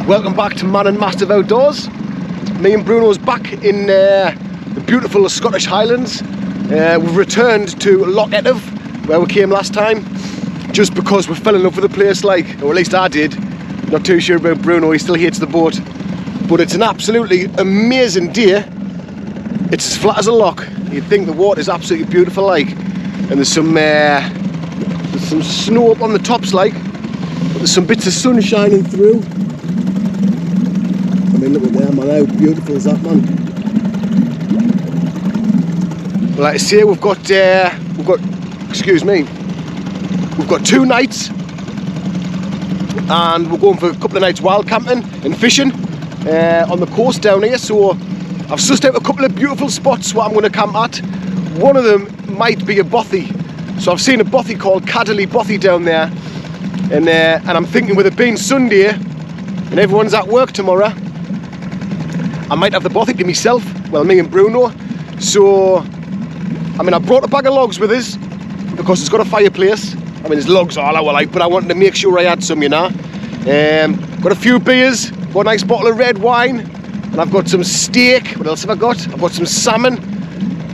Welcome back to Man and Massive Outdoors. Me and Bruno's back in the beautiful Scottish Highlands. We've returned to Loch Etive, where we came last time, just because we fell in love with the place, like, or at least I did. Not too sure about Bruno, he still hates the boat. But it's an absolutely amazing day. It's as flat as a loch. You'd think the water is absolutely beautiful, like, and there's some snow up on the tops, like, but there's some bits of sun shining through. I mean, look at there, man, how beautiful is that, man? Well, like I say, we've got, excuse me, we've got 2 nights, and we're going for a couple of nights wild camping and fishing on the coast down here. So I've sussed out a couple of beautiful spots where I'm going to camp at. One of them might be a bothy. So I've seen a bothy called Cadly bothy down there, and I'm thinking, with it being Sunday and everyone's at work tomorrow, I might have the bothy to myself, well, me and Bruno. So, I mean, I brought a bag of logs with us because it's got a fireplace. I mean, there's logs all over, like, but I wanted to make sure I had some, you know. Got a few beers, got a nice bottle of red wine, and I've got some steak. What else have I got? I've got some salmon,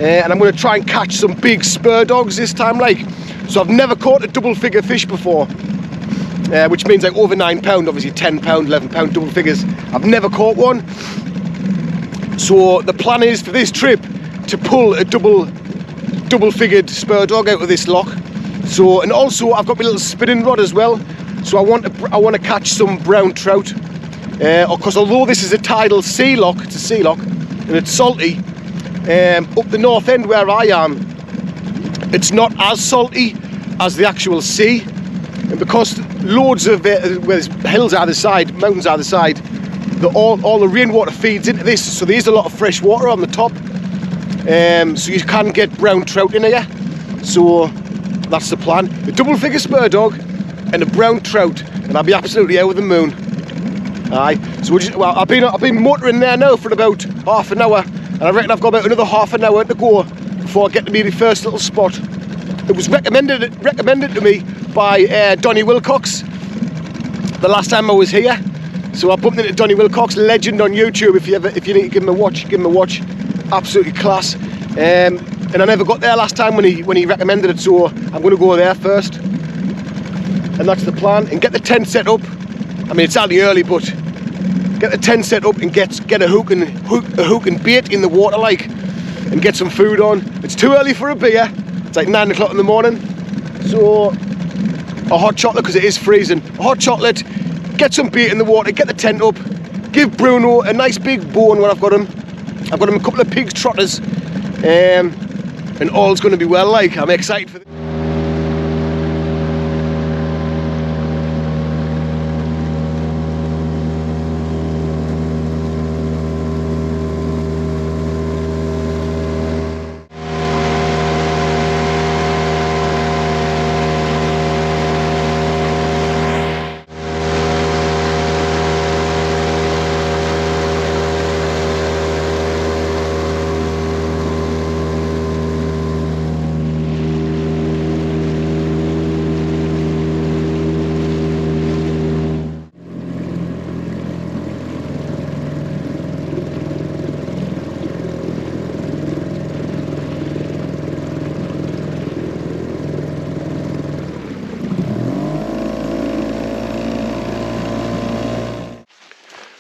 and I'm going to try and catch some big spur dogs this time, like. So I've never caught a double figure fish before, which means like over £9, obviously £10, £11 double figures. I've never caught one. So the plan is for this trip to pull a double-figured spur dog out of this loch. So, and also I've got my little spinning rod as well. So I want to catch some brown trout. Because although this is a tidal sea loch, it's a sea loch and it's salty. Up the north end where I am, it's not as salty as the actual sea. And because loads of where there's hills either side, mountains either side, all the rainwater feeds into this, so there's a lot of fresh water on the top, so you can get brown trout in here. So that's the plan: a double figure spur dog and a brown trout, and I'll be absolutely out of the moon. Aye. So I've been motoring there now for about half an hour, and I reckon I've got about another half an hour to go before I get to the first little spot. It was recommended to me by Donnie Wilcox the last time I was here. So I bumped into Donnie Wilcox, legend on YouTube. If you need to give him a watch, give him a watch. Absolutely class. And I never got there last time when he recommended it, so I'm going to go there first. And that's the plan. And get the tent set up. I mean, it's only early, but get the tent set up and get a hook and bait in the water, like, and get some food on. It's too early for a beer. It's like 9 o'clock in the morning. So a hot chocolate, because it is freezing. A hot chocolate. Get some bait in the water, get the tent up, give Bruno a nice big bone when I've got him. I've got him a couple of pig trotters, and all's going to be well, like. I'm excited for this.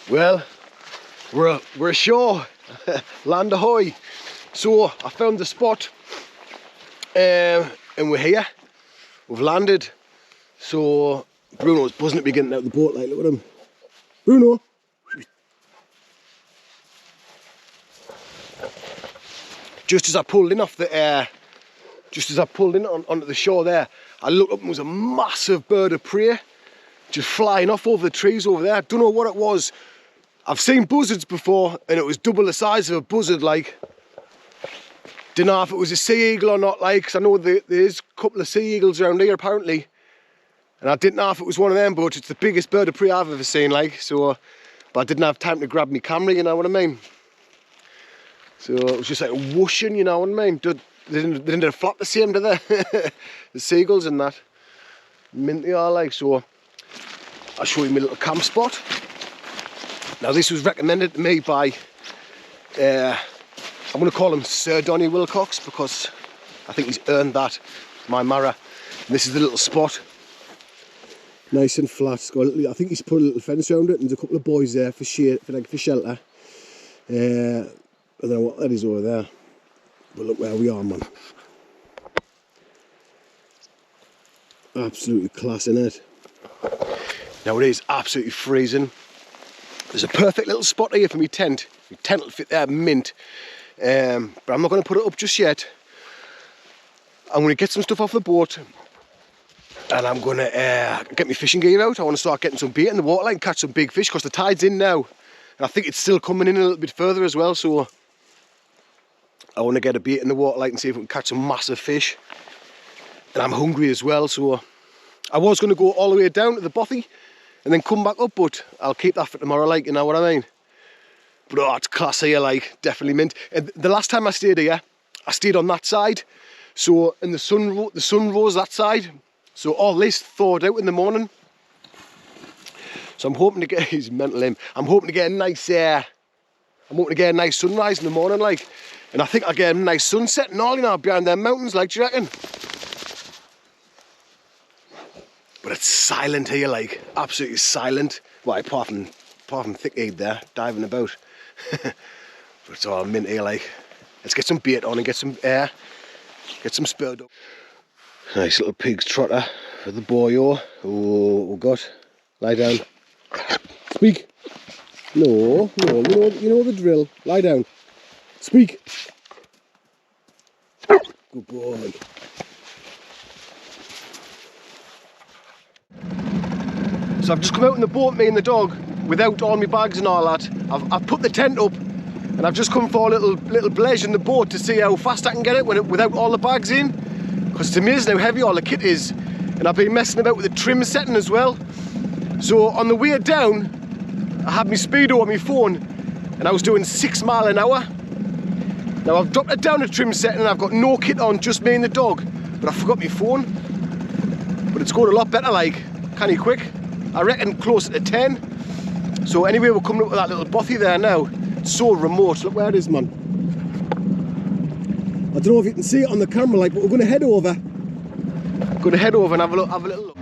Well, we're ashore, land ahoy. So I found the spot, and we're here. We've landed. So Bruno's buzzing at me getting out of the boat, like, look at him. Bruno. Just as I pulled in off the onto the shore there, I looked up and there was a massive bird of prey just flying off over the trees over there. I don't know what it was. I've seen buzzards before, and it was double the size of a buzzard, like. Don't know if it was a sea eagle or not, like, because I know there's a couple of sea eagles around here apparently, and I didn't know if it was one of them, but it's the biggest bird of prey I've ever seen, like. So, but I didn't have time to grab my camera, you know what I mean. So it was just like whooshing, you know what I mean. They didn't flap the same, do they? The seagulls and that. Mint they are, like. So I'll show you my little camp spot. Now this was recommended to me by, I'm going to call him Sir Donny Wilcox, because I think he's earned that, my Mara. And this is the little spot. Nice and flat. It's got a little, I think he's put a little fence around it, and there's a couple of boys there for shade, for shelter. I don't know what that is over there, but look where we are, man. Absolutely class, innit? Now it is absolutely freezing. There's a perfect little spot here for me tent. My tent will fit there mint. But I'm not going to put it up just yet. I'm going to get some stuff off the boat, and I'm going to get my fishing gear out. I want to start getting some bait in the water line, catch some big fish, because the tide's in now. And I think it's still coming in a little bit further as well, so I want to get a bait in the water line and see if we can catch some massive fish. And I'm hungry as well, so I was going to go all the way down to the Bothy and then come back up, but I'll keep that for tomorrow, like, you know what I mean? But oh, it's class here, like, definitely mint. And the last time I stayed here, I stayed on that side, so, and the sun rose that side, so all this thawed out in the morning. So I'm hoping to get, he's mental him, I'm hoping to get a nice, sunrise in the morning, like, and I think I'll get a nice sunset and all, you know, behind them mountains, like, do you reckon? But it's silent here, like, absolutely silent. Well, apart from Thick Eide there, diving about. But it's all mint here, like. Let's get some bait on and get some air, get some spurred up. Nice little pig's trotter for the boyo. Oh God, lie down. Speak. No, you know the drill. Lie down. Speak. Good boy. So I've just come out in the boat, me and the dog, without all my bags and all that. I've put the tent up, and I've just come for a little blaze in the boat to see how fast I can get it without all the bags in. Because it's amazing how heavy all the kit is. And I've been messing about with the trim setting as well. So on the way down, I had my speedo on my phone, and I was doing 6 miles an hour. Now I've dropped it down to trim setting, and I've got no kit on, just me and the dog. But I forgot my phone. But it's going a lot better, like, canny quick. I reckon closer to 10. So anyway, we're coming up with that little Bothy there now. It's so remote. Look where it is, man. I don't know if you can see it on the camera, like, but we're going to head over. Going to head over and have a little look.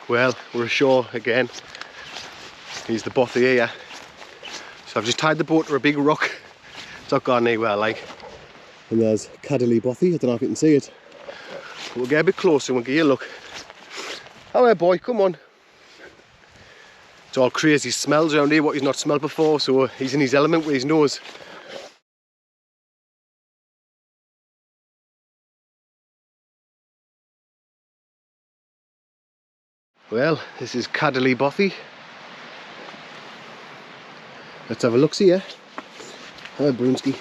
Well, we're ashore again. Here's the Bothy here. So I've just tied the boat to a big rock. It's not gone anywhere, like. And there's Cadly Bothy. I don't know if you can see it. But we'll get a bit closer and we'll give you a look. Oh, hey boy, come on. It's all crazy smells around here, what he's not smelled before, so he's in his element with his nose. Well, this is Cadly Bothy. Let's have a look-see, yeah? Hi, Brunsky.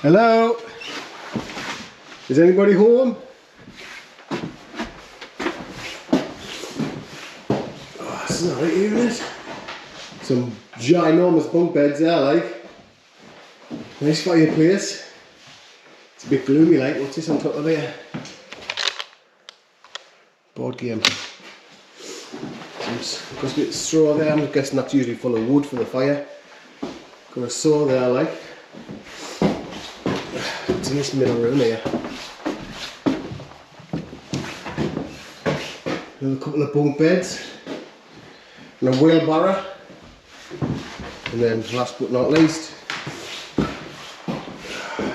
Hello? Is anybody home? Oh, it's not right here, is it? Some ginormous bunk beds there, like. Nice fireplace. It's a bit gloomy, like. What's this on top of here? Board game. Got a bit of straw there. I'm guessing that's usually full of wood for the fire. Got a saw there, like. It's in this middle room here. Another couple of bunk beds and a wheelbarrow. And then, last but not least,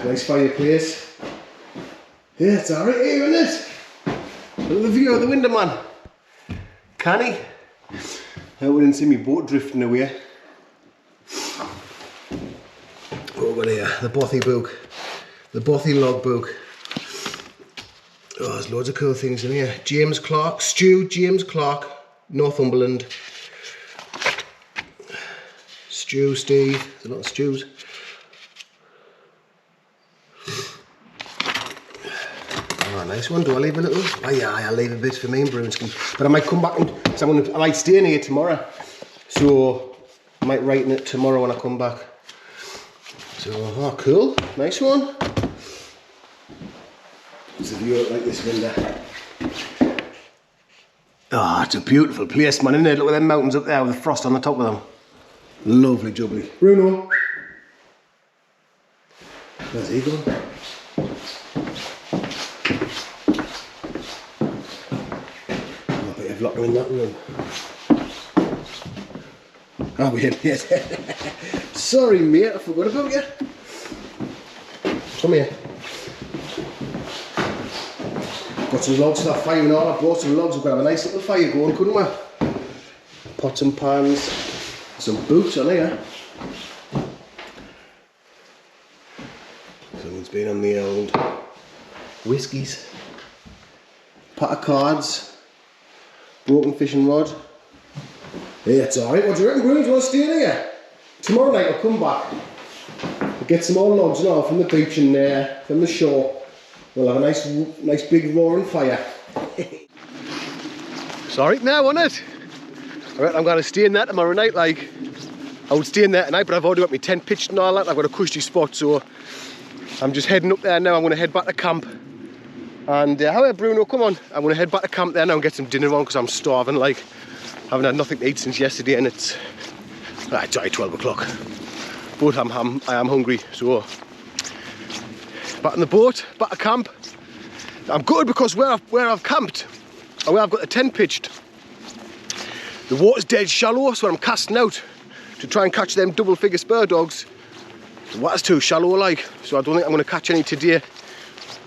nice fireplace. Yeah, it's alright here, isn't it? Look at the view out the window, man. Canny. I wouldn't see me boat drifting away. What we got here? The Bothy book. The Bothy logbook. Oh, there's loads of cool things in here. James Clark, James Clark, Northumberland. Stew, Steve. There's a lot of stews. Oh, nice one. Do I leave a little? Oh yeah, I'll leave a bit for me and Bruno. But I might come back and I might stay in here tomorrow. So I might write in it tomorrow when I come back. So, oh cool. Nice one. It's a view out like this window. Oh, it's a beautiful place, man, isn't it? Look at them mountains up there with the frost on the top of them. Lovely jubbly. Bruno. Where's he going? I bet you've locked him in that room. Oh, we didn't yet. Sorry, mate, I forgot about you. Come here. Got some logs for that fire and all. I brought some logs. We've got to have a nice little fire going, couldn't we? Pots and pans. Some boots on here. Someone's been on the old whiskies. Pack of cards. Broken fishing rod. Yeah, it's alright. What do you reckon, Bruno? Do you want to stay in here? Tomorrow night I'll come back. We'll get some more logs and all from the beach and from the shore. We'll have a nice big roaring fire. It's alright now, isn't it? Alright, I'm going to stay in that tomorrow night. Like, I would stay in there tonight, but I've already got my tent pitched and all that. I've got a cushy spot, so I'm just heading up there now. I'm going to head back to camp. And however, Bruno, come on. I'm going to head back to camp there now and get some dinner on because I'm starving. Like, I haven't had nothing to eat since yesterday, and it's already 12 o'clock. But I am hungry, so back on the boat, back to camp. I'm good because where I've camped, and where I've got the tent pitched, the water's dead shallow, so I'm casting out to try and catch them double-figure spur dogs. The water's too shallow, like, so I don't think I'm going to catch any today.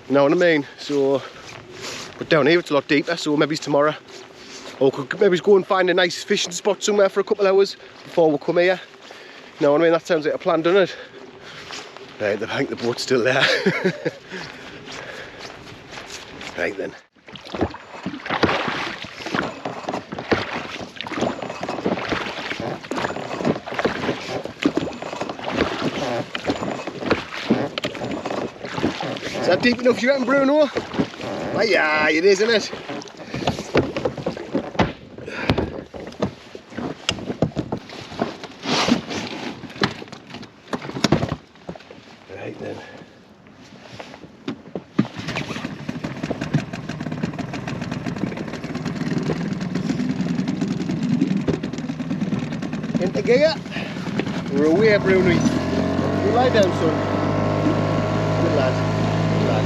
You know what I mean? So, but down here it's a lot deeper, so maybe it's tomorrow. Or we could maybe go and find a nice fishing spot somewhere for a couple of hours before we come here. You know what I mean? That sounds like a plan, doesn't it? Right, I think the boat's still there. Right then. Is that deep enough, you reckon, Bruno? Oh, yeah, it is, isn't it? Right then. Into gear. We're away, Bruno. You lie down, son. Good lad. Good lad.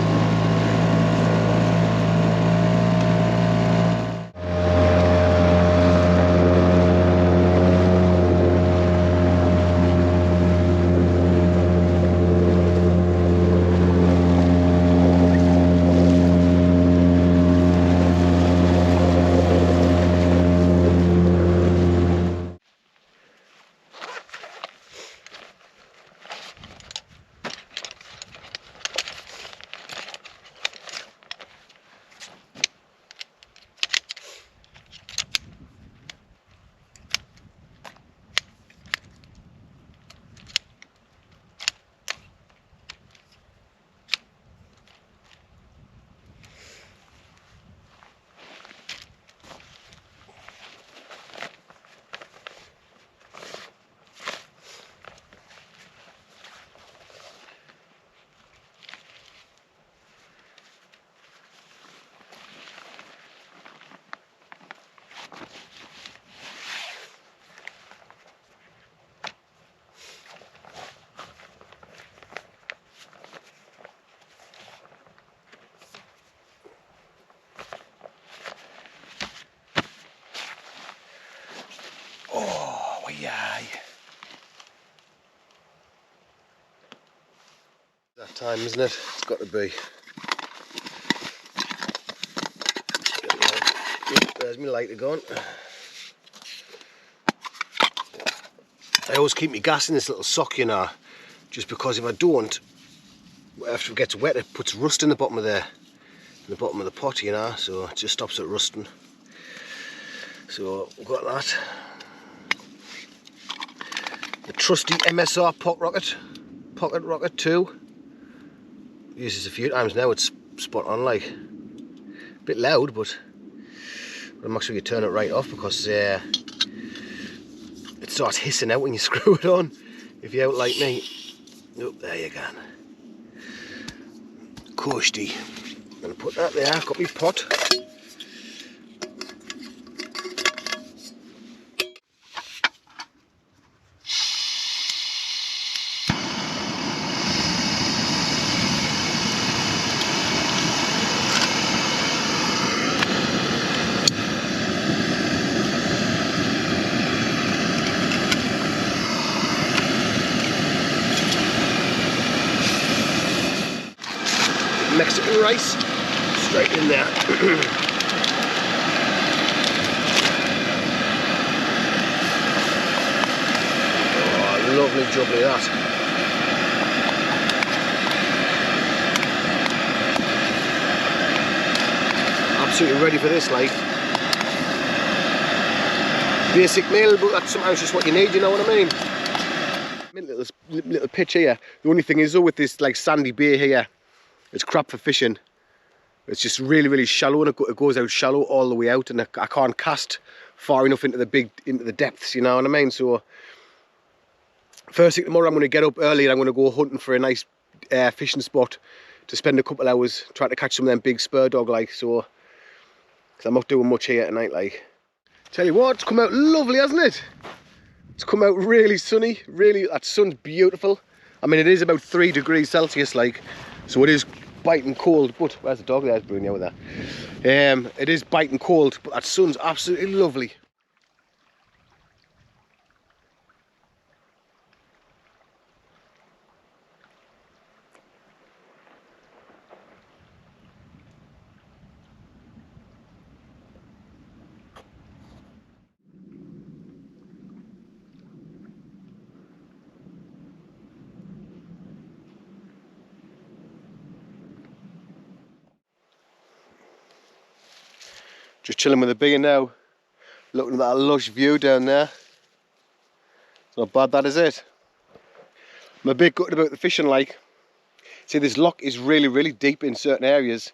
That time, isn't it? It's got to be. There's my lighter gone. I always keep my gas in this little sock, you know, just because if I don't, after it gets wet, it puts rust in the bottom of the pot, you know, so it just stops it rusting. So we've got that. The trusty MSR Pocket Rocket 2. Used this a few times now, it's spot on, like. A bit loud, but I'm actually going to turn it right off because it starts hissing out when you screw it on. If you're out like me. Oh, there you go. Cushy. I'm going to put that there, got my pot. Mexican rice straight in there. Oh, lovely jubbly that. Absolutely ready for this, like. Basic meal, but that's sometimes just what you need, you know what I mean? Little pitch here. The only thing is though with this like sandy bay here, it's crap for fishing. It's just really shallow, and it goes out shallow all the way out, and I can't cast far enough into the depths, you know what I mean? So first thing tomorrow I'm going to get up early and I'm going to go hunting for a nice fishing spot to spend a couple hours trying to catch some of them big spur dog, like. So because I'm not doing much here tonight, like. Tell you what, it's come out lovely, hasn't it? It's come out really sunny, really. That sun's beautiful. I mean, it is about 3 degrees Celsius, like, so it is biting cold. But where's the dog? There's Bruno with that. It is biting cold, but that sun's absolutely lovely. Just chilling with the bigger now, looking at that lush view down there. It's not bad, that is it. I'm a bit gutted about the fishing, like. See, this loch is really deep in certain areas.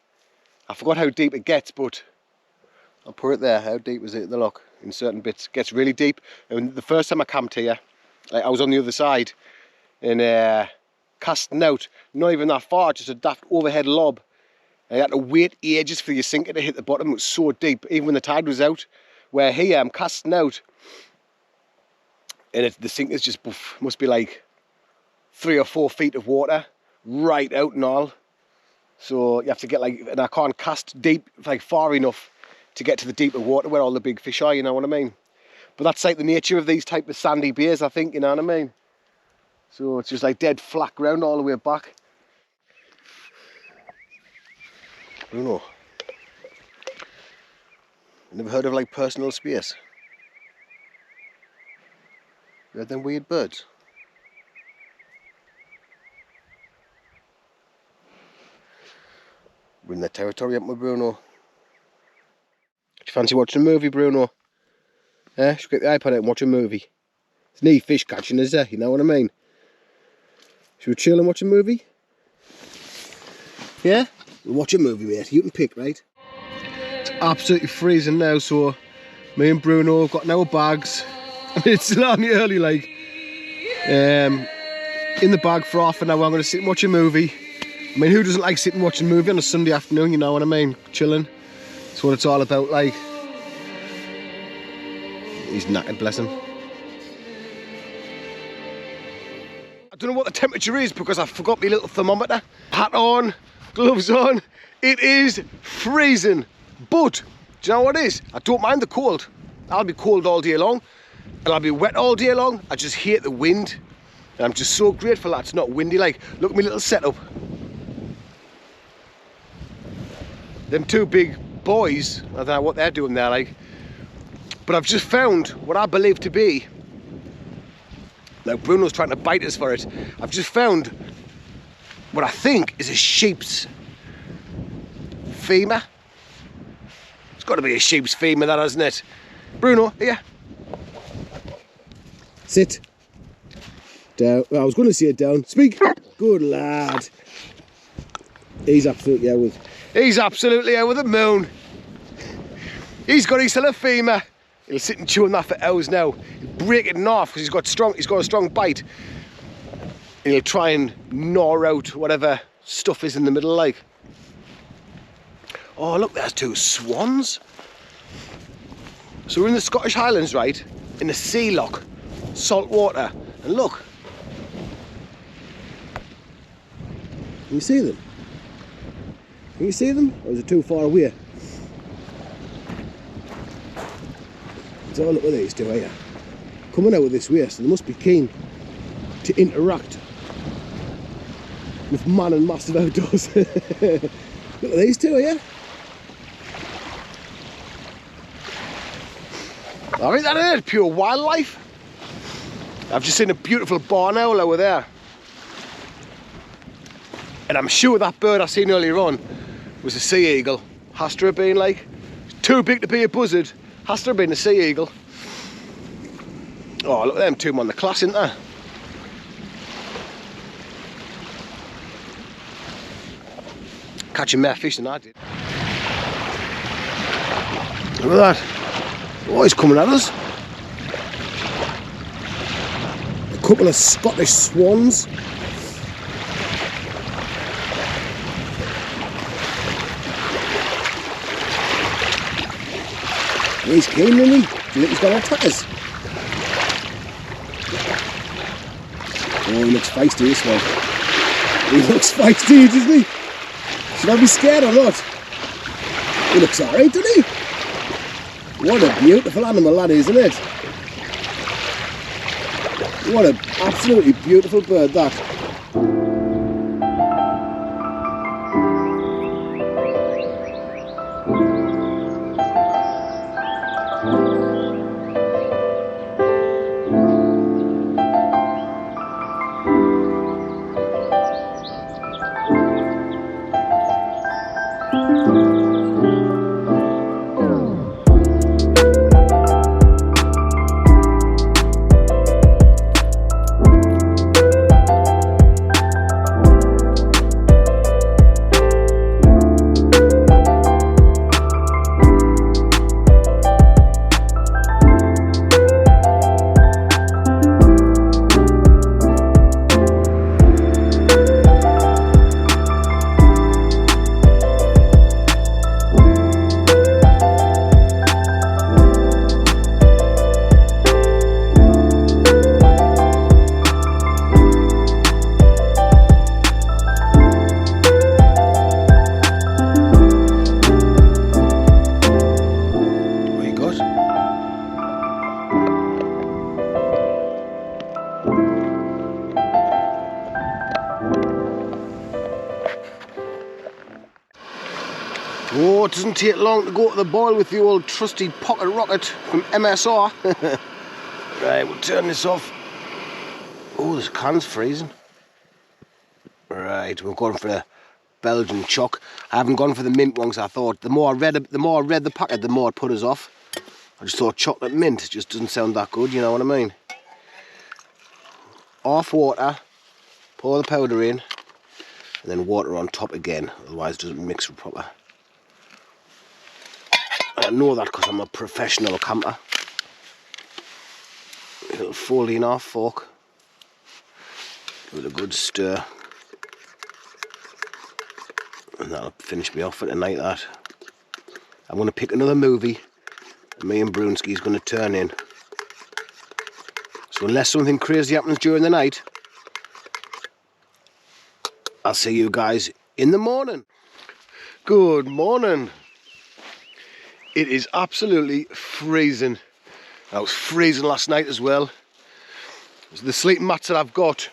I forgot how deep it gets, but I'll put it there. How deep is it, the loch? In certain bits, it gets really deep. And the first time I camped here, I was on the other side and casting out, not even that far, just a daft overhead lob. I had to wait ages for your sinker to hit the bottom. It was so deep, even when the tide was out. Where here, I'm casting out, and the sinker's just, must be like 3 or 4 feet of water, right out and all. So you have to get like, and I can't cast deep, like far enough to get to the deeper water where all the big fish are, you know what I mean? But that's like the nature of these type of sandy bays, I think, you know what I mean? So it's just like dead flat ground all the way back. Bruno, never heard of like personal space? You heard them weird birds? We're in their territory, aren't we, Bruno? Do you fancy watching a movie, Bruno? Should get the iPad out and watch a movie. It's neat fish catching, is there? You know what I mean? Should we chill and watch a movie? Yeah? We'll watch a movie, mate. You can pick, right? It's absolutely freezing now, so me and Bruno have got our bags. I mean, it's still only early, like. In the bag for half an hour. I'm going to sit and watch a movie. I mean, who doesn't like sitting and watching a movie on a Sunday afternoon, you know what I mean? Chilling. That's what it's all about, like. He's knackered, bless him. I don't know what the temperature is because I forgot my little thermometer. Hat on. Gloves on. It is freezing, but do you know what it is? I don't mind the cold. I'll be cold all day long and I'll be wet all day long. I just hate the wind, and I'm just so grateful that it's not windy. Like, look at my little setup. Them 2 big boys, I don't know what they're doing there, like, but I've just found what I believe to be, now Bruno's trying to bite us for it, I've just found what I think is a sheep's femur. It's got to be a sheep's femur, that, hasn't it? Bruno, here. Sit. Down. Well, I was going to say it down. Speak. Good lad. He's absolutely out with. He's absolutely out with the moon. He's got his little femur. He'll sit and chew on that for hours now. He'll break it in half because he's got a strong bite. And he'll try and gnaw out whatever stuff is in the middle, like. Oh, look, there's two swans. So we're in the Scottish Highlands, right? In the sea loch, salt water. And look. Can you see them? Can you see them? Or is it too far away? So look at these two here. Coming out of this way, so they must be keen to interact with man and massive outdoors. Look at these two here. I think that is pure wildlife. I've just seen a beautiful barn owl over there. And I'm sure that bird I seen earlier on was a sea eagle. Has to have been, like. Too big to be a buzzard. Has to have been a sea eagle. Oh, look at them two on the class, isn't there? Catching more fish than I did. Look at that. Oh, he's coming at us. A couple of Scottish swans. He's keen, isn't he? Do you think he's going to attack us? Oh, he looks feisty, this one. He looks feisty, doesn't he? Should I be scared or not? He looks alright, doesn't he? What a beautiful animal that is, isn't it? What an absolutely beautiful bird that. Oh, it doesn't take long to go to the boil with the old trusty pocket rocket from MSR. Right, we'll turn this off. Oh, this can's freezing. Right, we're going for the Belgian choc. I haven't gone for the mint ones. I thought the more I read the packet, the more it put us off. I just thought chocolate mint just doesn't sound that good. You know what I mean? Off water, pour the powder in, and then water on top again. Otherwise, it doesn't mix proper. I know that because I'm a professional camper. A little folding off fork. Give it a good stir. And that'll finish me off for tonight, that. I'm going to pick another movie and me and Brunski's going to turn in. So unless something crazy happens during the night, I'll see you guys in the morning. Good morning. It is absolutely freezing. I was freezing last night as well. So the sleeping mats that I've got,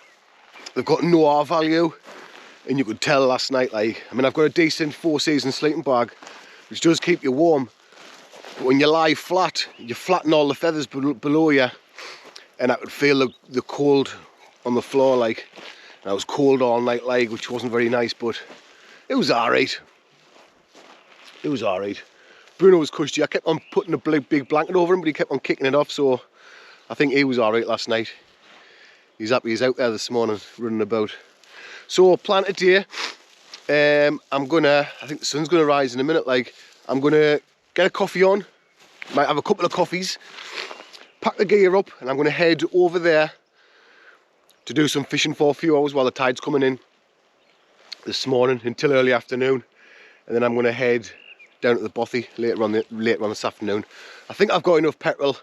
they've got no R value, and you could tell last night, like, I mean, I've got a decent 4-season sleeping bag, which does keep you warm. But when you lie flat, you flatten all the feathers below you, and I could feel the cold on the floor, like, and I was cold all night, like, which wasn't very nice, but it was alright. It was alright. Bruno was cushy. I kept on putting a big blanket over him, but he kept on kicking it off, so I think he was alright last night. He's happy he's out there this morning running about. So plan today, I'm gonna, I think the sun's gonna rise in a minute, like I'm gonna get a coffee on, might have a couple of coffees, pack the gear up, and I'm gonna head over there to do some fishing for a few hours while the tide's coming in this morning until early afternoon, and then I'm gonna head down to the Bothy later on this afternoon. I think I've got enough petrol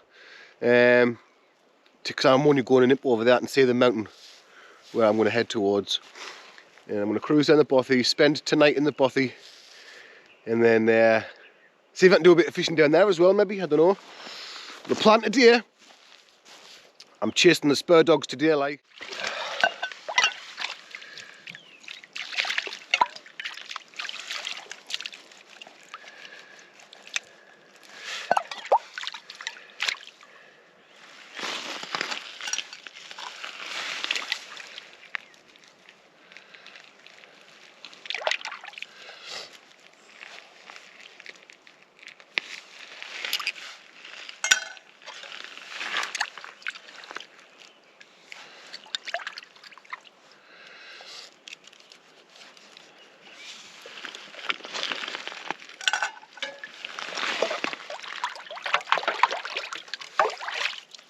because I'm only going to nip over there and see the mountain where I'm going to head towards. And I'm going to cruise down the Bothy, spend tonight in the Bothy, and then see if I can do a bit of fishing down there as well, maybe, I don't know. The plan today, I'm chasing the spur dogs today, like.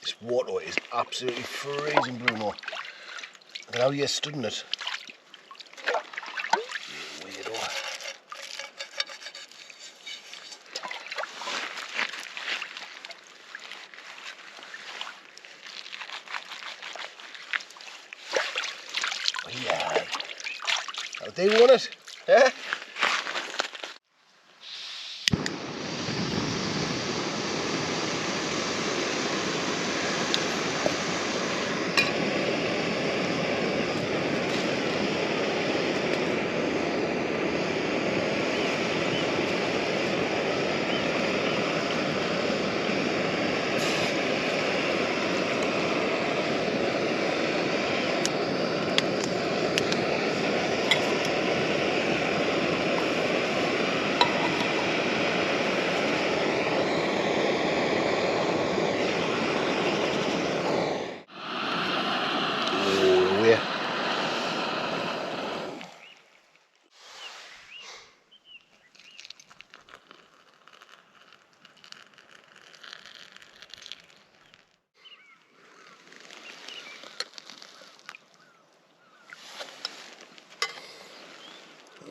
This water is absolutely freezing, Bruno. Look at how you're stood in it. You weirdo. Oh, yeah. How they want it, eh?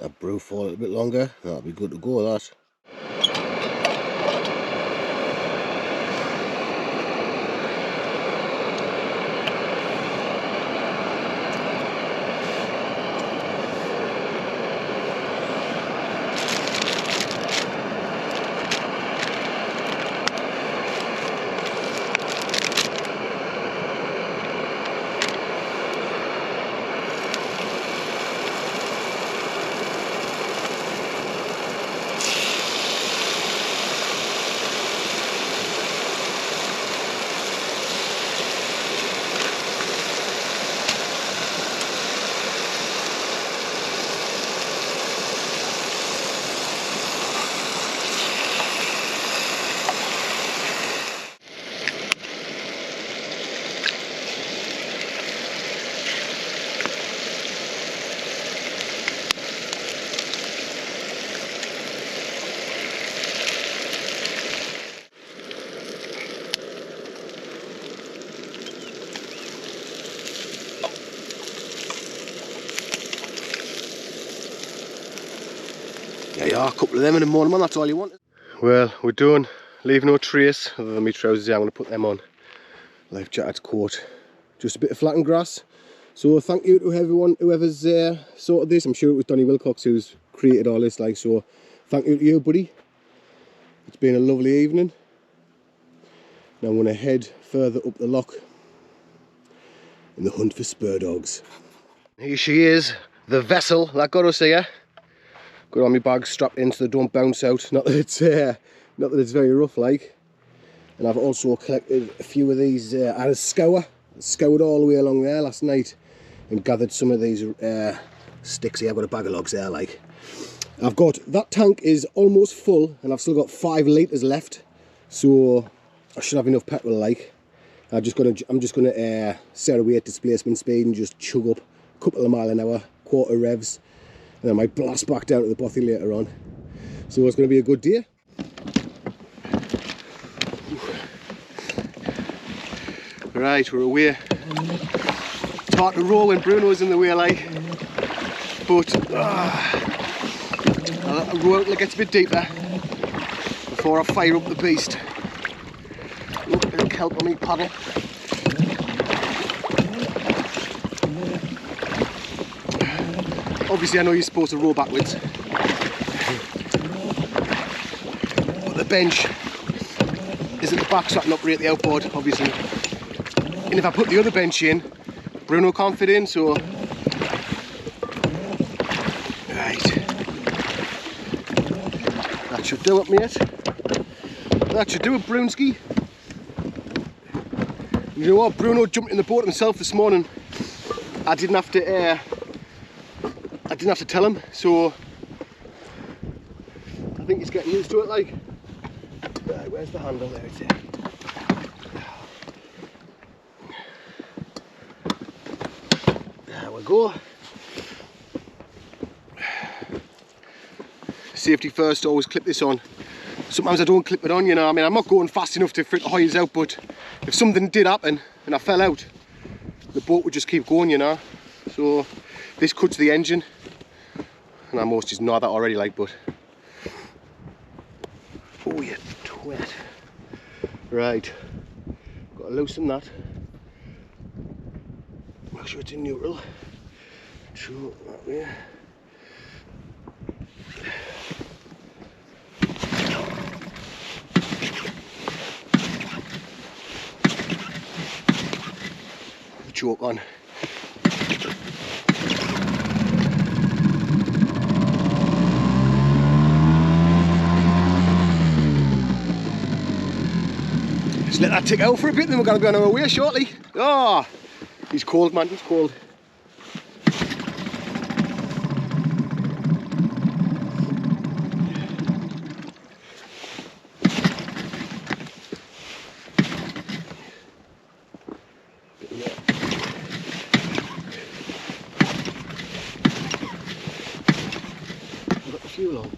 That brew for a little bit longer, that'll be good to go, that. Yeah, a couple of them in the morning, man, that's all you want. Well, we're done. Leave no trace other than my trousers here. I'm going to put them on. Life jacket, coat, just a bit of flattened grass. So thank you to everyone, whoever's sorted this. I'm sure it was Donny Wilcox who's created all this, like, so thank you to you, buddy. It's been a lovely evening. Now I'm going to head further up the loch in the hunt for spur dogs. Here she is, the vessel that got us here. Got on my bag strapped in so they don't bounce out. Not that it's very rough, like. And I've also collected a few of these. I had a scour. I scoured all the way along there last night and gathered some of these sticks here. I've got a bag of logs there, like. I've got, that tank is almost full and I've still got 5 litres left. So I should have enough petrol, like. I'm just gonna set away at displacement speed and just chug up a couple of mile an hour, quarter revs, and I might blast back down to the Bothy later on. So it's going to be a good day. Right, we're away. It's hard to roll when Bruno's in the way, like, but I'll roll it like it's a bit deeper before I fire up the beast. Look, a bit of kelp on me paddle. Obviously I know you're supposed to row backwards, but the bench is at the back so I can operate the outboard, obviously. And if I put the other bench in, Bruno can't fit in, so... Right. That should do it, mate. That should do it, Brunski. You know what, Bruno jumped in the boat himself this morning. I didn't have to tell him, so I think he's getting used to it, like. Right, where's the handle there? It's here. There we go. Safety first, always clip this on. Sometimes I don't clip it on, you know. I mean, I'm not going fast enough for it to hoise out, but if something did happen and I fell out, the boat would just keep going, you know. So this cuts the engine. And I most just know that already, like, but... Oh, you twat. Right. Got to loosen that. Make sure it's in neutral. True, that way. The choke on. Just let that tick out for a bit, then we're going to be on our way shortly. Oh, he's cold, man, he's cold. I've got the fuel on.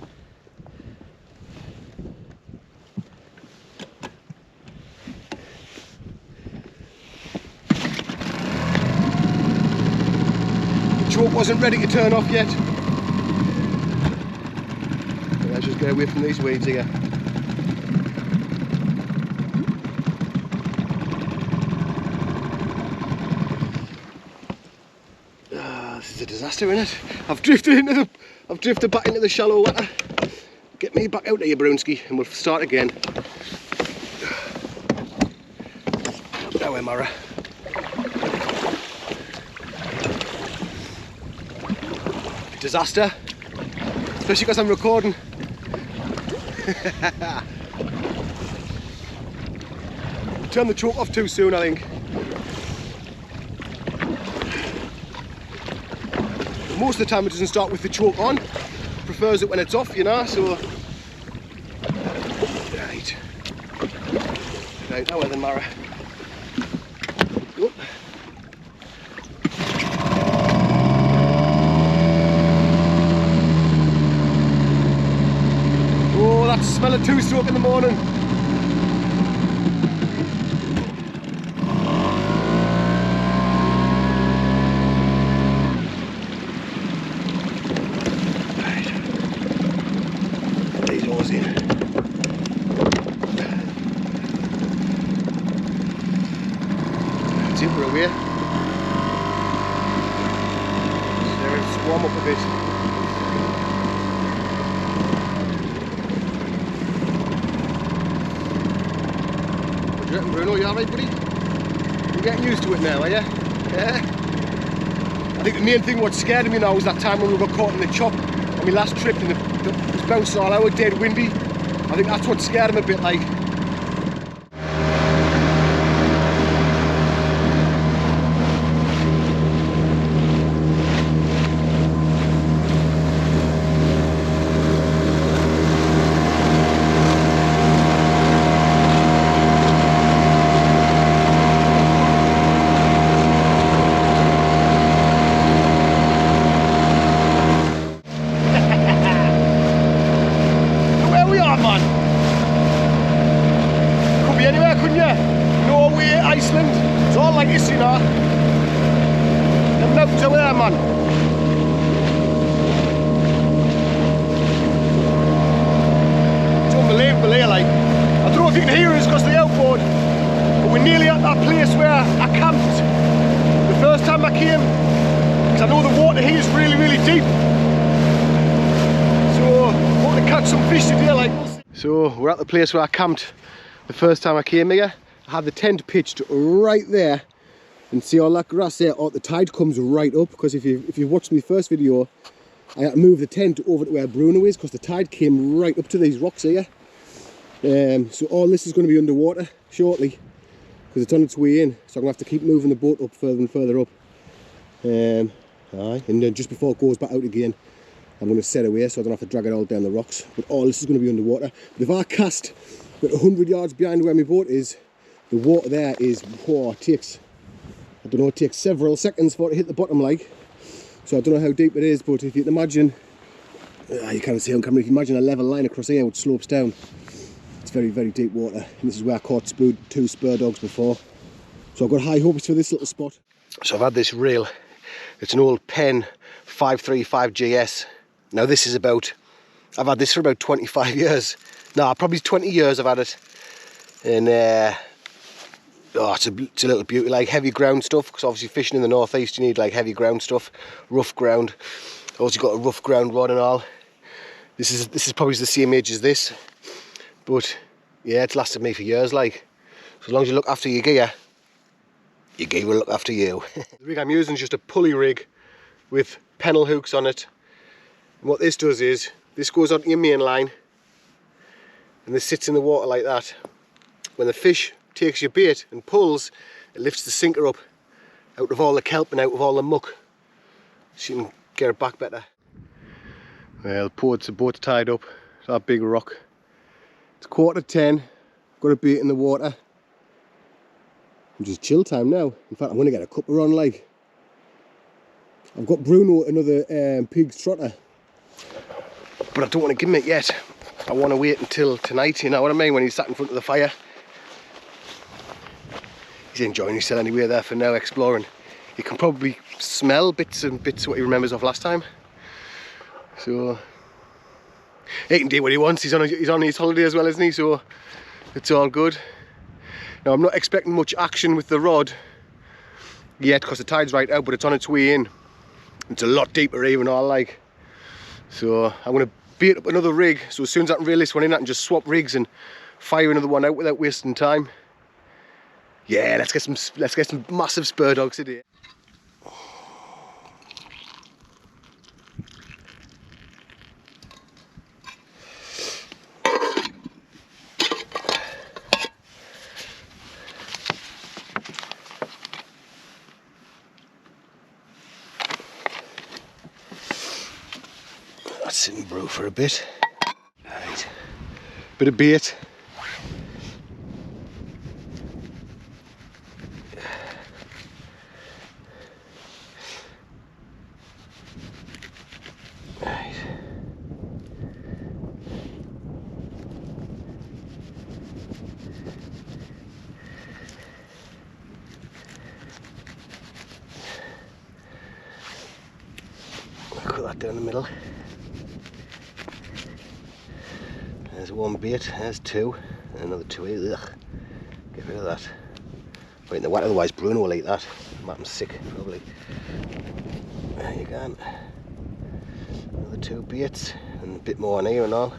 Choke wasn't ready to turn off yet. Let's just get away from these weeds here. This is a disaster, isn't it? I've drifted back into the shallow water. Get me back out of here, Brunski, and we'll start again. Now we're Mara. Disaster, especially because I'm recording. Turn the choke off too soon, I think. Most of the time it doesn't start with the choke on. Prefers it when it's off, you know, so... Right, now then, Mara. Whoop. Oh, that smell of two-stroke in the morning. Right. These oars in. That's it, we're away. There and squam up a bit. Bruno, you alright, buddy? You're getting used to it now, are you? Yeah? I think the main thing what scared me now was that time when we got caught in the chop on my last trip and it was bouncing all out, dead windy. I think that's what scared him a bit, like. Norway, Iceland, it's all like this, you know. The mountains are there, man. It's unbelievable here, like. I don't know if you can hear us because of the outboard, but we're nearly at that place where I camped the first time I came, because I know the water here is really, really deep. So, hoping to catch some fish today, like. So, we're at the place where I camped the first time I came here. I had the tent pitched right there, and see all that grass there. Oh, the tide comes right up, because if you watched my first video, I had to move the tent over to where Bruno is, because the tide came right up to these rocks here. So all this is going to be underwater shortly, because it's on its way in, so I'm going to have to keep moving the boat up further and further up. And then just before it goes back out again, I'm going to set away so I don't have to drag it all down the rocks. But all this is going to be underwater. But if I cast about 100 yards behind where my boat is, the water there is, oh, it takes, I don't know, it takes several seconds for it to hit the bottom, like. So I don't know how deep it is, but if you can imagine, you can't see on camera, if you imagine a level line across here which slopes down, it's very, very deep water. And this is where I caught 2 spur dogs before. So I've got high hopes for this little spot. So I've had this reel. It's an old Penn 535 GS. Now this is about, I've had this for about 25 years. No, probably 20 years I've had it. And oh, it's a little beauty, like heavy ground stuff, because obviously fishing in the northeast you need like heavy ground stuff, rough ground. Also got a rough ground rod and all. This is probably the same age as this, but yeah, it's lasted me for years, like. So as long as you look after your gear will look after you. The rig I'm using is just a pulley rig with pennel hooks on it. And what this does is, this goes onto your main line, and this sits in the water like that. When the fish takes your bait and pulls, it lifts the sinker up out of all the kelp and out of all the muck, so you can get it back better. Well, the boat's tied up to that big rock. It's 10:15, got a bait in the water. And just chill time now. In fact, I'm going to get a cuppa on, like. I've got Bruno another pig's trotter, but I don't want to give him it yet. I want to wait until tonight, you know what I mean, when he's sat in front of the fire. He's enjoying himself anyway there for now, exploring. He can probably smell bits and bits what he remembers of last time. So he can do what he wants. He's on his holiday as well, isn't he? So it's all good. Now I'm not expecting much action with the rod yet, because the tide's right out, but it's on its way in. It's a lot deeper even, all like. So I'm going to bait up another rig, so as soon as I can reel this one in, I can just swap rigs and fire another one out without wasting time. Yeah, let's get some massive spur dogs today. Let's sit and brew for a bit. Right. Bit of bait. Right. Put that down the middle. There's one bait, there's 2, and another 2 here. Ugh. Get rid of that. Wait in the wet, otherwise Bruno will eat that. Make him sick, probably. There you go. Another 2 baits, and a bit more on here and all.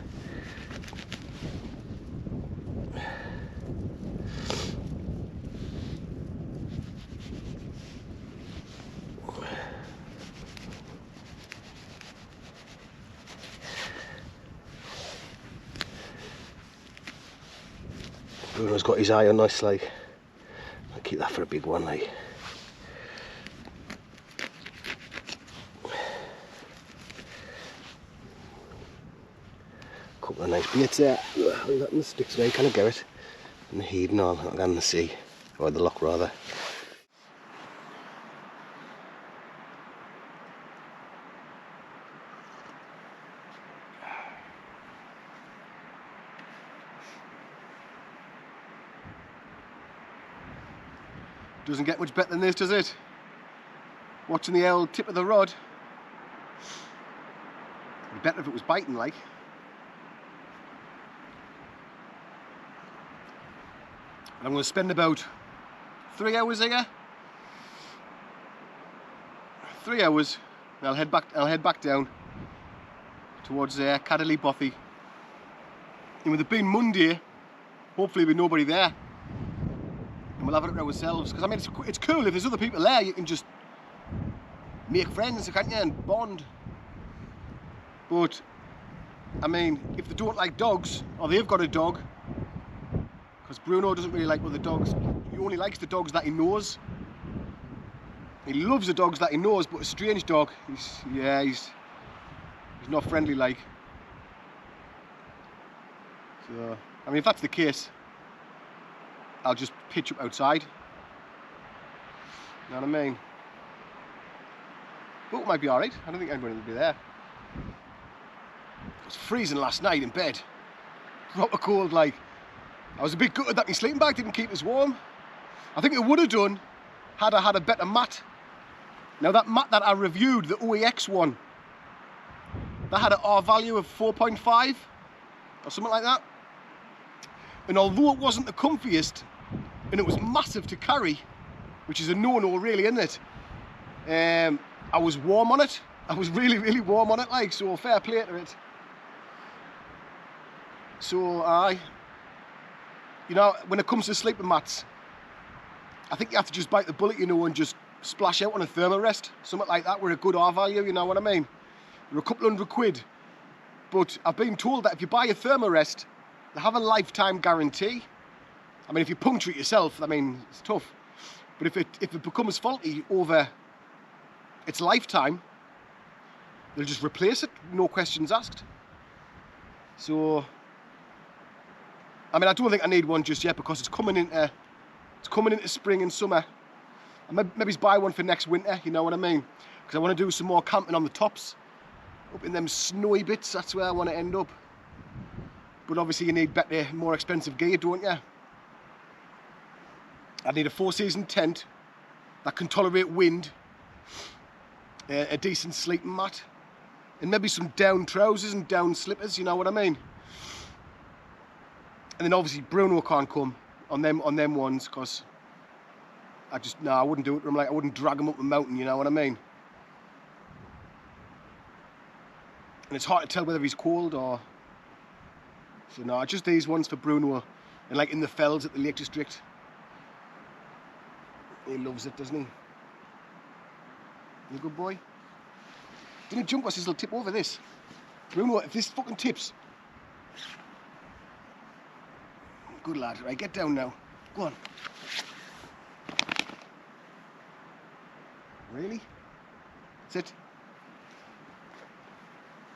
Bruno's got his eye on us, like. I'll keep that for a big one, like. Couple of nice baits there. Look at the sticks there, kind of get it. And the heed and all, out on the sea, or the loch rather. Doesn't get much better than this, does it? Watching the old tip of the rod. It'd be better if it was biting, like. And I'm going to spend about 3 hours here. 3 hours. And I'll head back down towards Cadly, Bothy. And with it being Monday, hopefully there'll be nobody there. And we'll have it ourselves. Because I mean, it's cool if there's other people there, you can just make friends, can't you, and bond. But, I mean, if they don't like dogs, or they've got a dog, because Bruno doesn't really like other dogs, he only likes the dogs that he knows. He loves the dogs that he knows, but a strange dog, he's not friendly like. So, I mean, if that's the case, I'll just pitch up outside. You know what I mean? But it might be alright. I don't think anybody will be there. It was freezing last night in bed. Proper cold, like. I was a bit gutted that my sleeping bag didn't keep us warm. I think it would have done had I had a better mat. Now that mat that I reviewed, the OEX one, that had an R value of 4.5 or something like that. And although it wasn't the comfiest, and it was massive to carry, which is a no-no really, isn't it? I was warm on it. I was really, really warm on it, like, so fair play to it. So you know, when it comes to sleeping mats, I think you have to just bite the bullet, you know, and just splash out on a thermal rest, something like that, with a good R value, you know what I mean? They're a couple £100, but I've been told that if you buy a thermal rest, they have a lifetime guarantee. I mean, if you puncture it yourself, I mean, it's tough. But if it becomes faulty over its lifetime, they'll just replace it, no questions asked. So, I mean, I don't think I need one just yet because it's coming into spring and summer. I maybe buy one for next winter, you know what I mean? Because I want to do some more camping on the tops, up in them snowy bits. That's where I want to end up. But obviously you need better, more expensive gear, don't you? I need a 4-season tent that can tolerate wind, a decent sleeping mat, and maybe some down trousers and down slippers, you know what I mean? And then obviously Bruno can't come on them ones because I wouldn't do it. I'm like, I wouldn't drag him up the mountain, you know what I mean? And it's hard to tell whether he's cold or. So no, just these ones for Bruno, and like in the fells at the Lake District. He loves it, doesn't he? You a good boy? Didn't jump us, he'll tip over this. Bruno, if this fucking tips. Good lad, right, get down now. Go on. Really? Sit.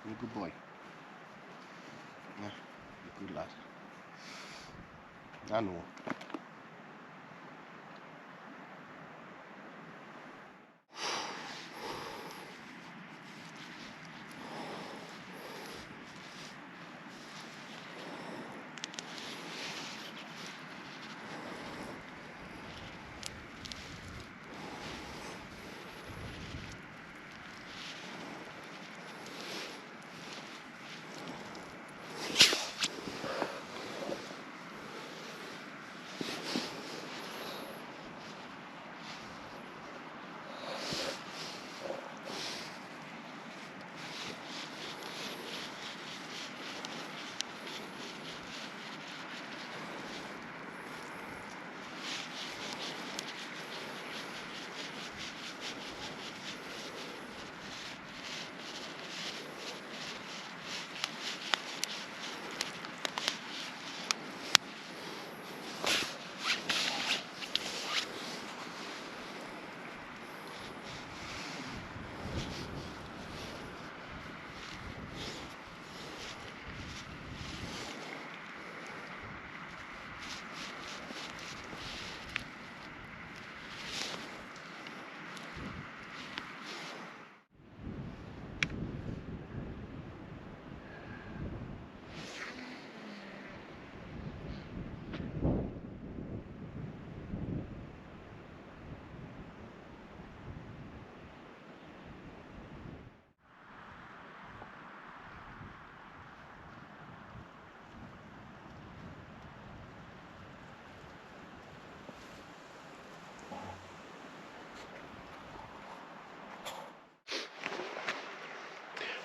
You're a good boy. Yeah, you're a good lad. I know.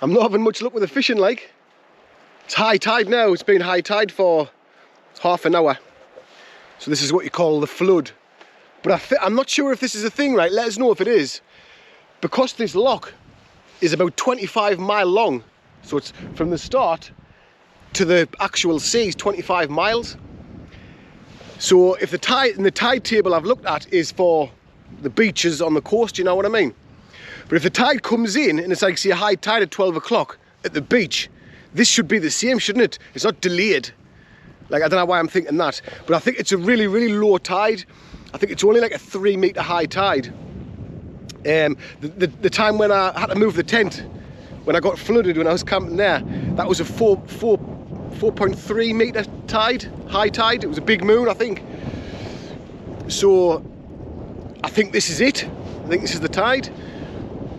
I'm not having much luck with the fishing, like. It's high tide now. It's been high tide for half an hour. So this is what you call the flood. But I'm not sure if this is a thing, right? Let us know if it is. Because this loch is about 25 mile long. So it's from the start to the actual sea is 25 miles. So if the tide table I've looked at is for the beaches on the coast, you know what I mean? But if the tide comes in and it's like, say, a high tide at 12 o'clock at the beach, this should be the same, shouldn't it? It's not delayed. Like, I don't know why I'm thinking that, but I think it's a really, really low tide. I think it's only like a 3 meter high tide. The time when I had to move the tent, when I got flooded when I was camping there, that was a 4.3 meter tide, high tide. It was a big moon, I think. So I think this is it. I think this is the tide.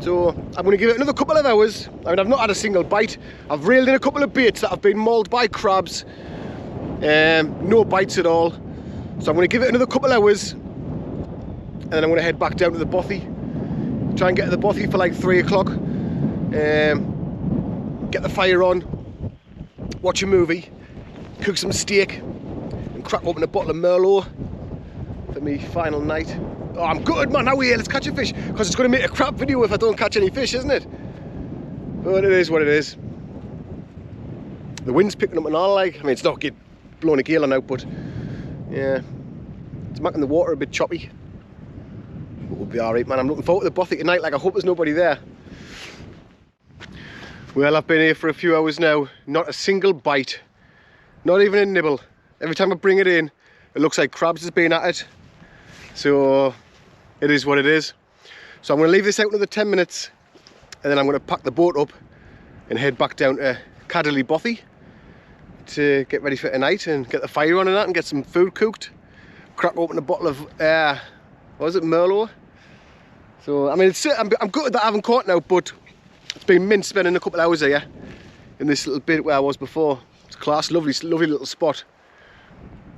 So I'm going to give it another couple of hours. I mean, I've not had a single bite. I've reeled in a couple of baits that have been mauled by crabs. No bites at all. So I'm going to give it another couple of hours, and then I'm going to head back down to the Bothy. Try and get to the Bothy for like 3 o'clock. Get the fire on, watch a movie, cook some steak, and crack open a bottle of Merlot for me final night. Oh, I'm good, man. Now we're here. Let's catch a fish, because it's going to make a crap video if I don't catch any fish, isn't it? But it is what it is. The wind's picking up and all, like. I mean, it's not blowing a gale on out, but yeah, it's making the water a bit choppy. But we'll be all right, man. I'm looking forward to the Bothy tonight. Like, I hope there's nobody there. Well, I've been here for a few hours now. Not a single bite. Not even a nibble. Every time I bring it in, it looks like crabs has been at it. So it is what it is. So I'm going to leave this out another 10 minutes, and then I'm going to pack the boat up and head back down to Cadly, Bothy, to get ready for tonight and get the fire on and that and get some food cooked. Crack open a bottle of what was it, Merlot. So I mean, I'm gutted that I haven't caught now, but it's been mint spending a couple of hours here in this little bit where I was before. It's class, lovely little spot.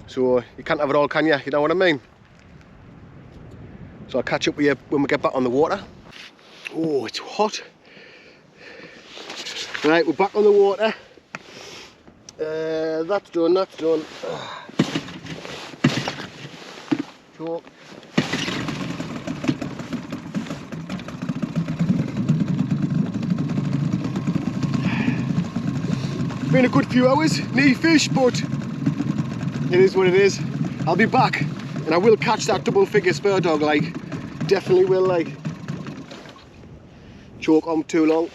So you can't have it all, can you? You know what I mean? So I'll catch up with you when we get back on the water. Oh, it's hot. Right, we're back on the water. That's done, that's done. Talk. Been a good few hours, knee fish, but it is what it is. I'll be back and I will catch that double figure spur dog, like. Definitely will, like. Choke on too long.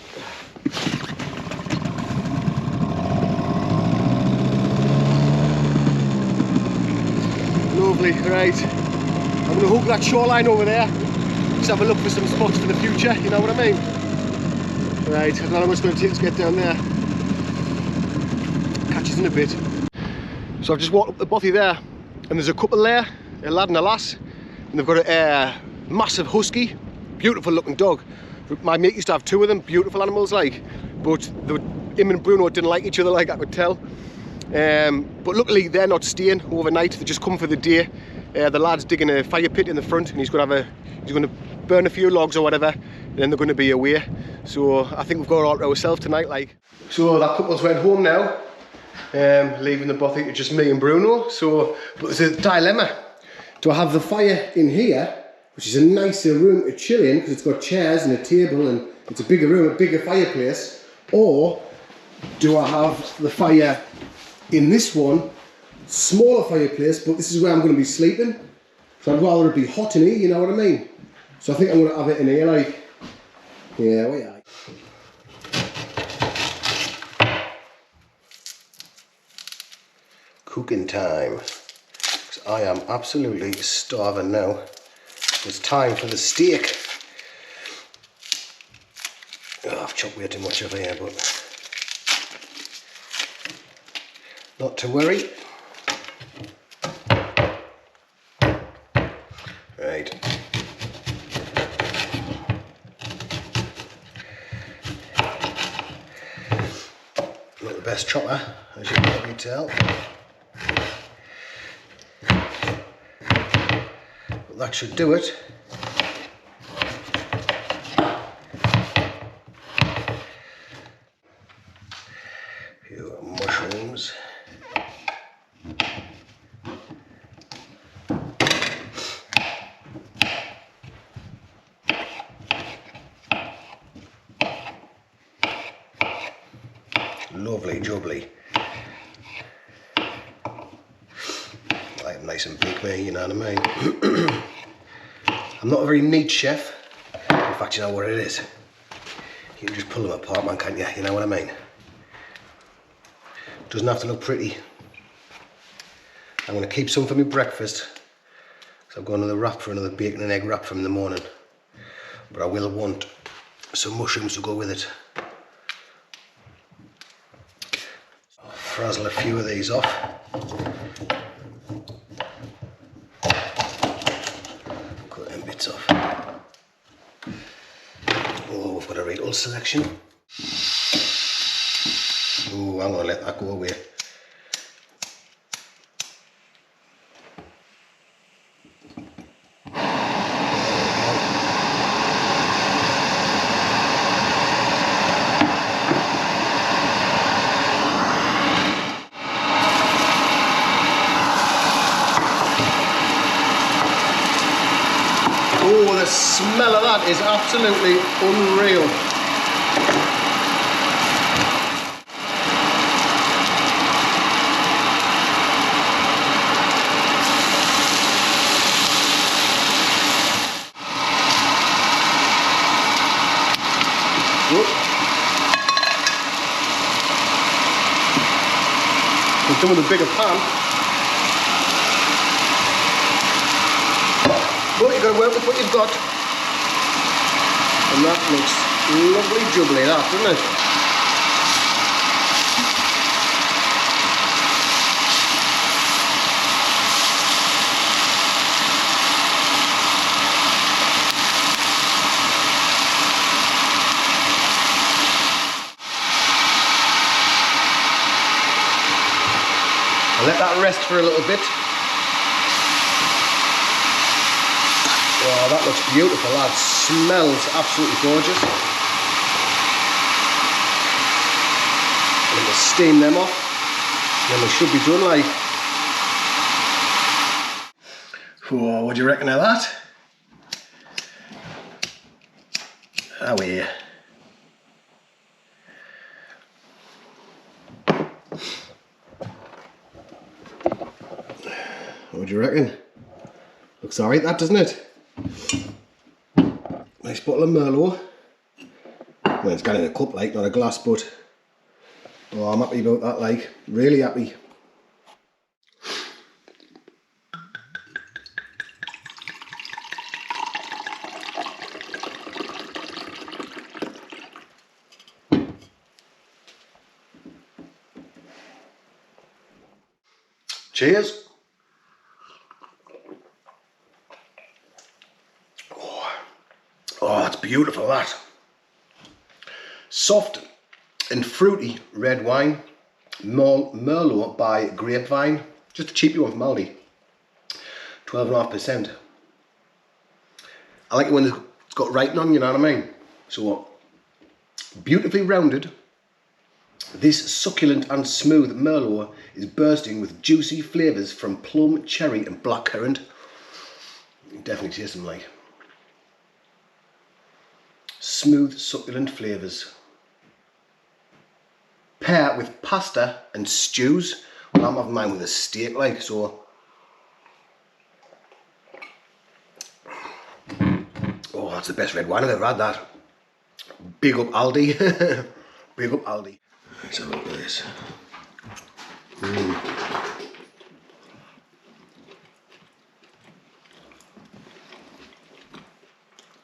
Lovely, right. I'm gonna hook that shoreline over there. Just have a look for some spots for the future, you know what I mean? Right, I don't know how much it's gonna take to get down there. Catch us in a bit. So I've just walked up the Bothy there, and there's a couple there, a lad and a lass, and they've got a massive husky, beautiful looking dog. My mate used to have 2 of them, beautiful animals, like, but him and Bruno didn't like each other, like, I could tell. But luckily they're not staying overnight, they just come for the day. The lad's digging a fire pit in the front, and he's going to burn a few logs or whatever, and then they're going to be away. So I think we've got it all to ourselves tonight, like. So that couple's went home now, leaving the Bothy to just me and Bruno. So, but there's a dilemma. Do I have the fire in here, which is a nicer room to chill in because it's got chairs and a table and it's a bigger room, a bigger fireplace, or do I have the fire in this one, smaller fireplace, but this is where I'm going to be sleeping, so I'd rather it be hot in here, you know what I mean? So I think I'm going to have it in here, like, yeah, what are you? Cooking time. I am absolutely starving now. It's time for the steak. Oh, I've chopped way too much over here, but not to worry. Right. Not the best chopper, as you can probably tell. But that should do it. lovely jubbly. Like nice and big, me, you know what I mean? I'm not a very neat chef. In fact, you know what it is? You can just pull them apart, man, can't you? You know what I mean? Doesn't have to look pretty. I'm going to keep some for my breakfast. So I've got another wrap for another bacon and egg wrap from the morning. But I will want some mushrooms to go with it. I'll frazzle a few of these off. Cut them bits off. Oh, we've got a right old selection. Oh, I'm going to let that go away. Oh, the smell of that is absolutely unreal. We've done with a bigger pan. But you've got to work with what you've got. And that looks lovely jubbly, that, doesn't it? I'll let that rest for a little bit. Oh, that looks beautiful, that smells absolutely gorgeous. And we'll steam them off, and then we should be done like. Oh, what do you reckon of that? Oh yeah. What do you reckon? Looks alright, that, doesn't it? Nice bottle of Merlot. Well, it's got in a cup, like, not a glass, but oh, I'm happy about that, like, really happy. Cheers. Oh, that's beautiful, that. Soft and fruity red wine, Merlot by Grapevine, just a cheapy one from Aldi, 12.5%. I like it when it's got writing on, you know what I mean? So, beautifully rounded. This succulent and smooth Merlot is bursting with juicy flavours from plum, cherry and blackcurrant. You definitely taste them, like. Smooth, succulent flavours. Pair with pasta and stews. Well, I'm having mine with a steak, like, so. Oh, that's the best red wine I've ever had, that. Big up Aldi. Big up Aldi. Let's have a look at this.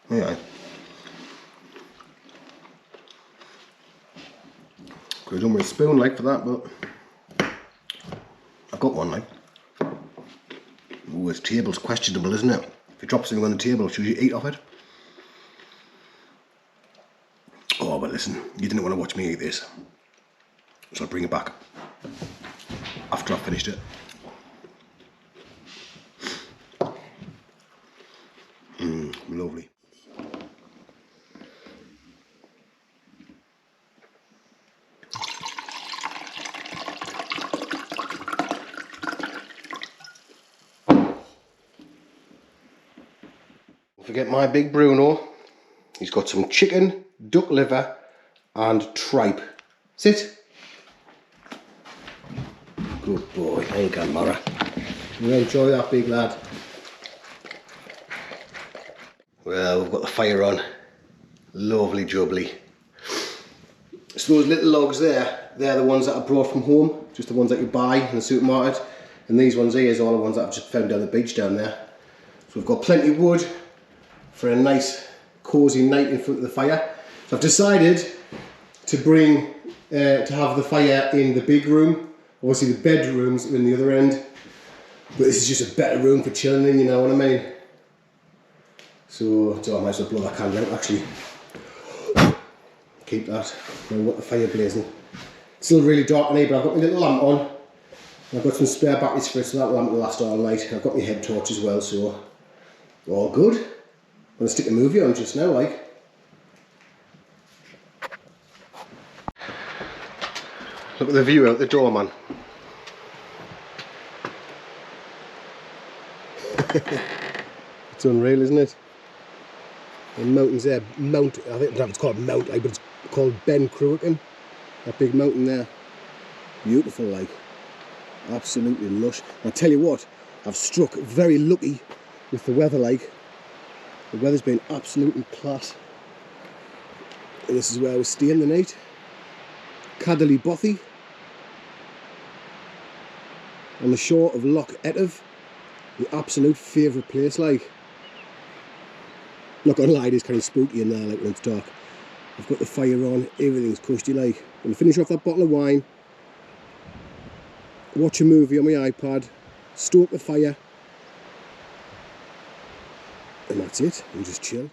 Yeah. Could have done with a spoon, like, for that, but I've got one, like. Oh, this table's questionable, isn't it? If you drop something on the table, should you eat off it? Oh, but listen, you didn't want to watch me eat this, so I'll bring it back after I've finished it. Lovely. Don't forget my big Bruno. He's got some chicken, duck liver and tripe. Sit. Good boy, there you go, Mara. You enjoy that, big lad. Well, we've got the fire on. Lovely jubbly. So those little logs there, they're the ones that I brought from home, just the ones that you buy in the supermarket. And these ones here is all the ones that I've just found down the beach down there. So we've got plenty of wood for a nice cosy night in front of the fire. So I've decided to bring, to have the fire in the big room. Obviously the bedrooms are in the other end, but this is just a better room for chilling in, you know what I mean? So I might as well blow that candle out actually. Keep that, and I've got the fire blazing. It's still really dark in here, but I've got my little lamp on. And I've got some spare batteries for it, so that lamp will last all night. And I've got my head torch as well, so all good. I'm going to stick a movie on just now, like. Look at the view out the door, man. It's unreal, isn't it? The mountains there, I think it's called Mount, like, but it's called Ben Cruachan. That big mountain there. Beautiful, like. Absolutely lush. And I tell you what, I've struck very lucky with the weather, like. The weather's been absolutely class. And this is where we're staying the night. Cadly, Bothy. On the shore of Loch Etive. The absolute favourite place, like. Not gonna lie, it is kind of spooky in there, like, when it's dark. I've got the fire on, everything's cushy, like. I'm gonna finish off that bottle of wine, watch a movie on my iPad, stoke the fire, and that's it, and just chill.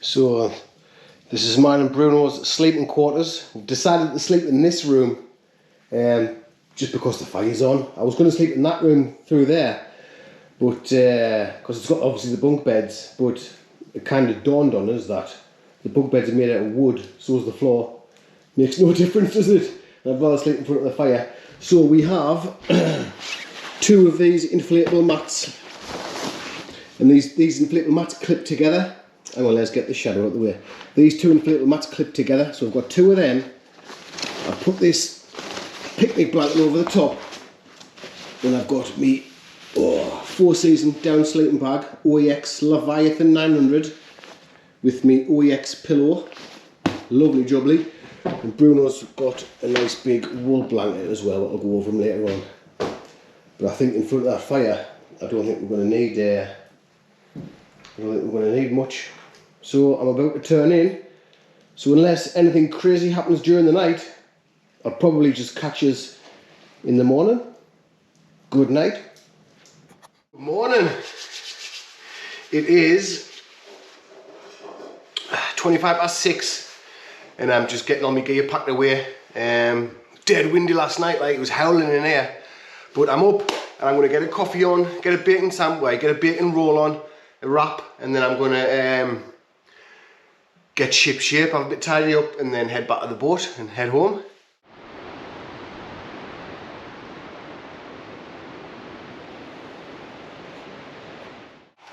So this is mine and Bruno's sleeping quarters. We've decided to sleep in this room just because the fire's on. I was going to sleep in that room through there, but because it's got obviously the bunk beds, but it kind of dawned on us that the bunk beds are made out of wood, so is the floor. Makes no difference, does it? I'd rather sleep in front of the fire. So we have two of these inflatable mats, and these inflatable mats clip together. Hang on, let's get the shadow out of the way. These two inflatable mats clip together, so I've got two of them. I've put this picnic blanket over the top, and I've got me 4-season down sleeping bag, OEX Leviathan 900, with me OEX pillow, lovely jubbly, and Bruno's got a nice big wool blanket as well that I'll go over him later on. But I think in front of that fire, I don't think we're going to need much. So I'm about to turn in, so unless anything crazy happens during the night, I'll probably just catch us in the morning. Good night. Good morning. It is 6:25, and I'm just getting all my gear packed away. Dead windy last night, like it was howling in here. But I'm up and I'm going to get a coffee on, get a bacon sandwich, get a bacon roll on, a wrap, and then I'm going to get ship shape, have a bit tidy up, and then head back to the boat and head home.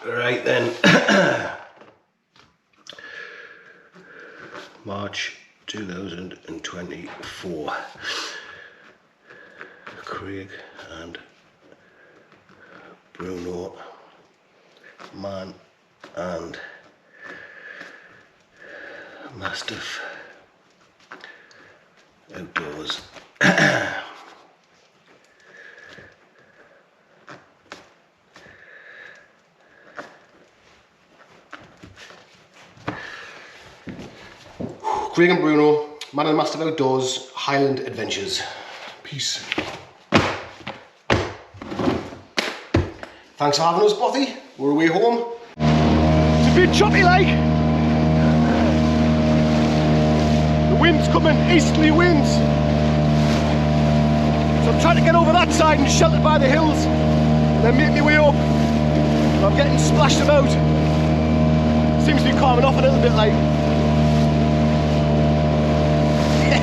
Right then, March 2024. Craig and Bruno, man and Mastiff outdoors. Craig and Bruno, man and Mastiff outdoors, Highland adventures. Peace. Thanks for having us, Bothy. We're away home. It's a bit choppy like. The wind's coming, easterly winds. So I'm trying to get over that side and sheltered by the hills. And then make my way up. And I'm getting splashed about. Seems to be calming off a little bit like.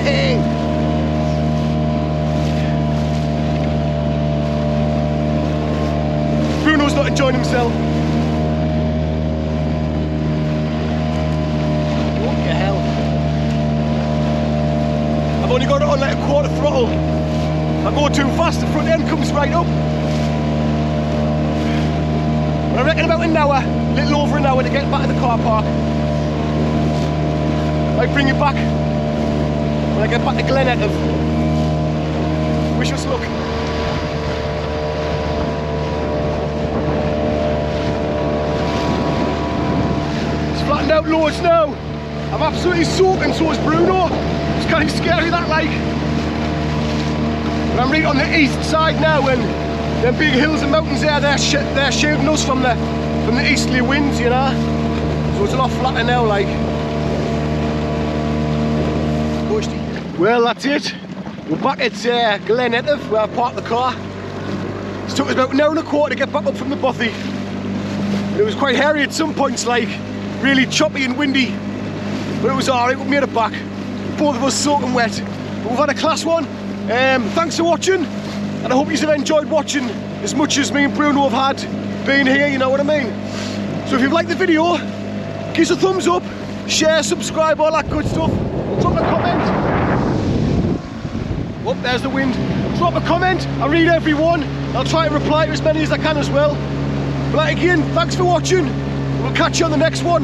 Yay! Bruno's not enjoying himself. What the hell? I've only got it on like a quarter throttle. If I go too fast, the front end comes right up. But I reckon about an hour, a little over an hour to get back to the car park. I'll bring you back when I get back to Loch Etive. Wish us luck. Flattened out loads now. I'm absolutely soaking, so is Bruno. It's kind of scary that like. But I'm right on the east side now, and them big hills and mountains there, they're shielding us from the easterly winds, you know. So it's a lot flatter now like. Well, that's it. We're back at Loch Etive where I parked the car. It took us about an hour and a quarter to get back up from the Bothy. And it was quite hairy at some points like. Really choppy and windy, but it was alright, we made it back. Both of us soaking wet, but we've had a class one. Thanks for watching, and I hope you have enjoyed watching as much as me and Bruno have had being here, you know what I mean? So if you've liked the video, give us a thumbs up, share, subscribe, all that good stuff. Drop a comment. Oh, there's the wind. Drop a comment, I read every one. I'll try to reply to as many as I can as well. But again, thanks for watching. We'll catch you on the next one.